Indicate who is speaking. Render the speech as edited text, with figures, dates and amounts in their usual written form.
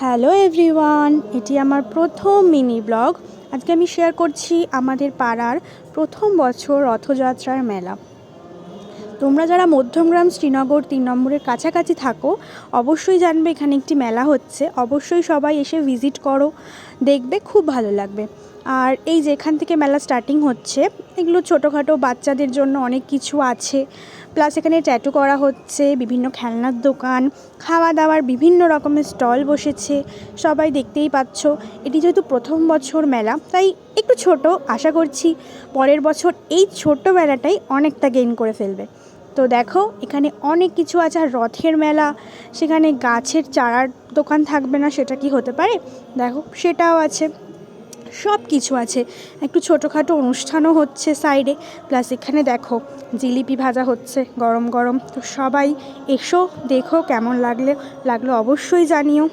Speaker 1: Hello everyone, এটি আমার প্রথম মিনি ব্লগ। আজকে আমি শেয়ার করছি আমাদের পাড়ার প্রথম বছর রথযাত্রার মেলা। তোমরা যারা মধ্যমগ্রাম শ্রীনগর ৩ নম্বরের কাছাকাছি থাকো অবশ্যই জানবে এখানে একটি মেলা হচ্ছে। অবশ্যই সবাই এসে ভিজিট করো, দেখবে খুব ভালো লাগবে। আর এই যেখান থেকে মেলা স্টার্টিং হচ্ছে এগুলো ছোটোখাটো বাচ্চাদের জন্য অনেক কিছু আছে। প্লাস এখানে ট্যাটু করা হচ্ছে, বিভিন্ন খেলনার দোকান, খাওয়া দাওয়ার বিভিন্ন রকমের স্টল বসেছে। সবাই দেখতেই পাচ্ছ। এটি যেহেতু প্রথম বছর মেলা তাই একটু ছোট, আশা করছি পরের বছর এই ছোট্ট মেলাটাই অনেকটা গেইন করে ফেলবে। তো দেখো এখানে অনেক কিছু আছে। আর রথের মেলা, সেখানে গাছের চারার দোকান থাকবে না সেটা কি হতে পারে? দেখো সেটাও আছে, সব কিছু আছে। একটু ছোটোখাটো অনুষ্ঠানও হচ্ছে সাইডে। প্লাস এখানে দেখো জিলিপি ভাজা হচ্ছে গরম গরম। তো সবাই এসো, দেখো কেমন লাগলো অবশ্যই জানিও।